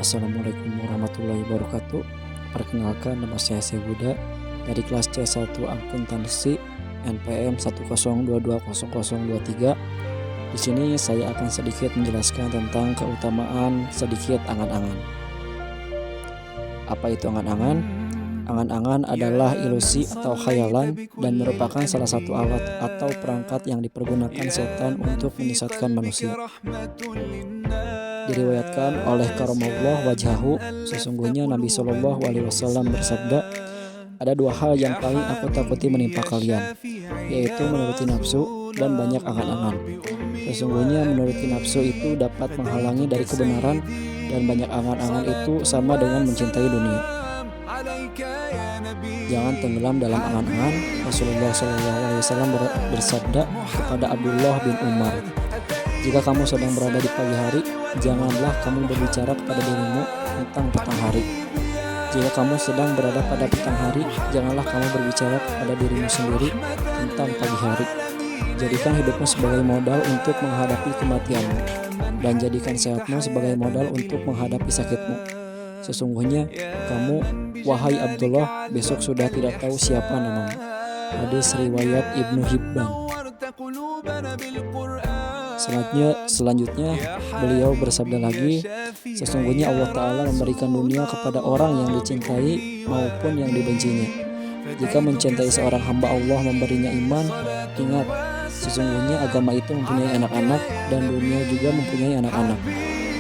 Assalamualaikum warahmatullahi wabarakatuh. Perkenalkan, nama saya Buda dari kelas C1 Akuntansi NPM 102200023. Di sini saya akan sedikit menjelaskan tentang keutamaan sedikit angan-angan. Apa itu angan-angan? Angan-angan adalah ilusi atau khayalan dan merupakan salah satu alat atau perangkat yang dipergunakan setan untuk menyesatkan manusia. Diriwayatkan oleh Karamallahu wajhahu, sesungguhnya Nabi Shallallahu Alaihi Wasallam bersabda, ada dua hal yang paling aku takuti menimpa kalian, yaitu menuruti nafsu dan banyak angan-angan. Sesungguhnya menuruti nafsu itu dapat menghalangi dari kebenaran, dan banyak angan-angan itu sama dengan mencintai dunia. Jangan tenggelam dalam angan-angan. Rasulullah SAW bersabda kepada Abdullah bin Umar, jika kamu sedang berada di pagi hari, janganlah kamu berbicara kepada dirimu tentang petang hari. Jika kamu sedang berada pada petang hari, janganlah kamu berbicara kepada dirimu sendiri tentang pagi hari. Jadikan hidupmu sebagai modal untuk menghadapi kematianmu, dan jadikan sehatmu sebagai modal untuk menghadapi sakitmu. Sesungguhnya kamu, wahai Abdullah, besok sudah tidak tahu siapa namamu. Hadis riwayat Ibnu Hibban. Selanjutnya beliau bersabda lagi, sesungguhnya Allah Ta'ala memberikan dunia kepada orang yang dicintai maupun yang dibencinya. Jika mencintai seorang hamba Allah memberinya iman, ingat, sesungguhnya agama itu mempunyai anak-anak dan dunia juga mempunyai anak-anak.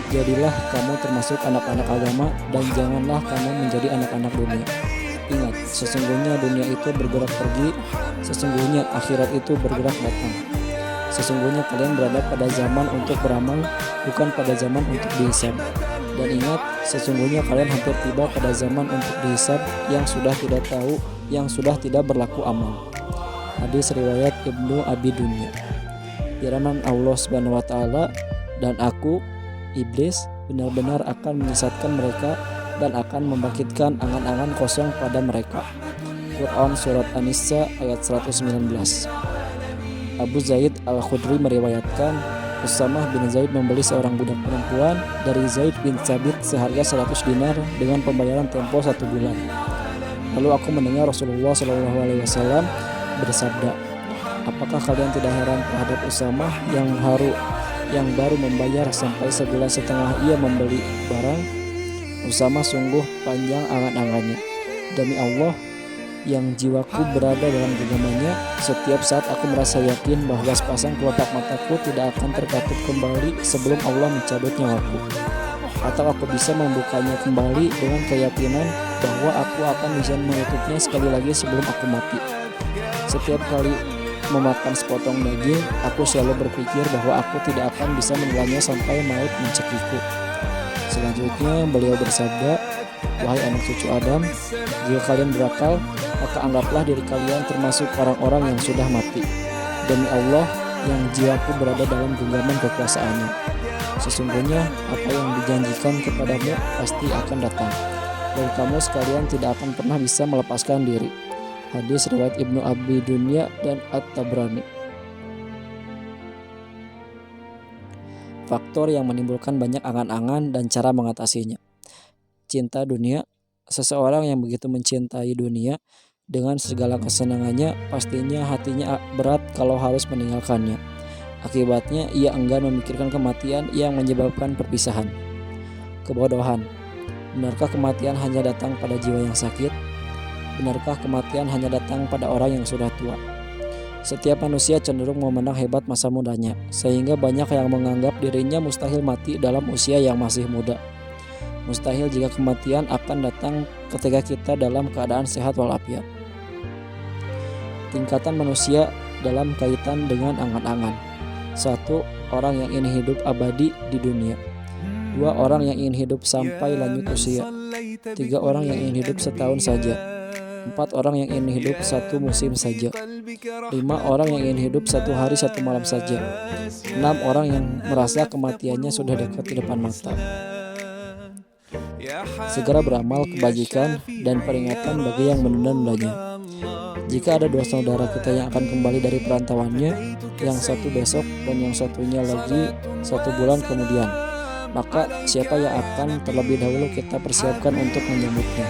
Jadilah kamu termasuk anak-anak agama dan janganlah kamu menjadi anak-anak dunia. Ingat, sesungguhnya dunia itu bergerak pergi, sesungguhnya akhirat itu bergerak datang. Sesungguhnya kalian berada pada zaman untuk beramal, bukan pada zaman untuk dihisab. Dan ingat, sesungguhnya kalian hampir tiba pada zaman untuk dihisab yang sudah tidak berlaku amal. Hadis riwayat Ibnu Abi Dunya. Firman Allah Subhanahu wa taala, dan aku, iblis, benar-benar akan menyesatkan mereka dan akan membangkitkan angan-angan kosong pada mereka. Quran Surat An-Nisa ayat 119. Abu Zaid Al-Khudri meriwayatkan, Usamah bin Zaid membeli seorang budak perempuan dari Zaid bin Thabit seharga 100 dinar dengan pembayaran tempo 1 bulan. Lalu aku mendengar Rasulullah SAW bersabda, apakah kalian tidak heran terhadap Usamah yang baru membayar sampai sebulan setengah ia membeli barang? Usamah sungguh panjang angan-angannya. Demi Allah yang jiwaku berada dalam genggamannya, setiap saat aku merasa yakin bahwa sepasang kelopak mataku tidak akan terkatup kembali sebelum Allah mencabut nyawaku, atau aku bisa membukanya kembali dengan keyakinan bahwa aku akan bisa menutupnya sekali lagi sebelum aku mati. Setiap kali memakan sepotong daging, aku selalu berpikir bahwa aku tidak akan bisa menelannya sampai maut mencekiku. Selanjutnya beliau bersabda, wahai anak cucu Adam, jika kalian berakal, maka anggaplah diri kalian termasuk orang-orang yang sudah mati. Demi Allah yang jiwaku berada dalam genggaman kekuasaannya, sesungguhnya apa yang dijanjikan kepadamu pasti akan datang, dan kamu sekalian tidak akan pernah bisa melepaskan diri. Hadis riwayat Ibnu Abi Dunya dan At-Tabrani. Faktor yang menimbulkan banyak angan-angan dan cara mengatasinya. Cinta dunia. Seseorang yang begitu mencintai dunia dengan segala kesenangannya, pastinya hatinya berat kalau harus meninggalkannya. Akibatnya ia enggan memikirkan kematian yang menyebabkan perpisahan. Kebodohan. Benarkah kematian hanya datang pada jiwa yang sakit? Benarkah kematian hanya datang pada orang yang sudah tua? Setiap manusia cenderung memandang hebat masa mudanya, sehingga banyak yang menganggap dirinya mustahil mati dalam usia yang masih muda. Mustahil jika kematian akan datang ketika kita dalam keadaan sehat walafiat. Tingkatan manusia dalam kaitan dengan angan-angan. 1. Orang yang ingin hidup abadi di dunia. 2. Orang yang ingin hidup sampai lanjut usia. 3. Orang yang ingin hidup setahun saja. 4. Orang yang ingin hidup satu musim saja. 5. Orang yang ingin hidup satu hari satu malam saja. 6. Orang yang merasa kematiannya sudah dekat di depan mata. Segera beramal kebajikan dan peringatan bagi yang menunda-nundanya. Jika ada dua saudara kita yang akan kembali dari perantauannya, yang satu besok dan yang satunya lagi 1 bulan kemudian, maka siapa yang akan terlebih dahulu kita persiapkan untuk menyambutnya?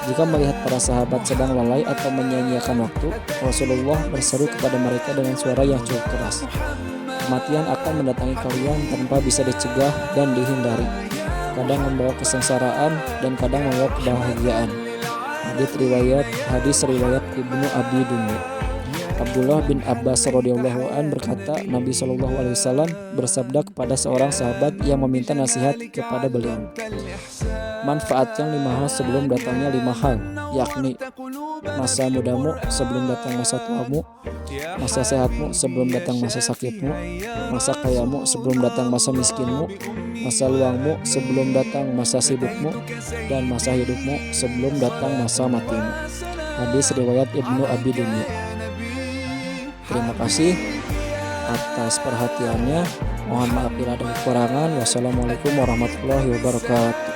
Jika melihat para sahabat sedang lalai atau menyia-nyiakan waktu, Rasulullah berseru kepada mereka dengan suara yang cukup keras, "Kematian akan mendatangi kalian tanpa bisa dicegah dan dihindari, kadang membawa kesengsaraan dan kadang membawa kebahagiaan." Hadis riwayat Ibnu Abi Dunya. Abdullah bin Abbas radhiyallahu an berkata, Nabi Shallallahu alaihi wasallam bersabda kepada seorang sahabat yang meminta nasihat kepada beliau, "Manfaatkan 5 hal sebelum datangnya 5 hal, yakni masa mudamu sebelum datang masa tuamu, masa sehatmu sebelum datang masa sakitmu, masa kayamu sebelum datang masa miskinmu, masa luangmu sebelum datang masa sibukmu, dan masa hidupmu sebelum datang masa matimu." Hadis riwayat Ibnu Abi Dunya. Terima kasih atas perhatiannya. Mohon maaf bila ada kekurangan. Wassalamualaikum warahmatullahi wabarakatuh.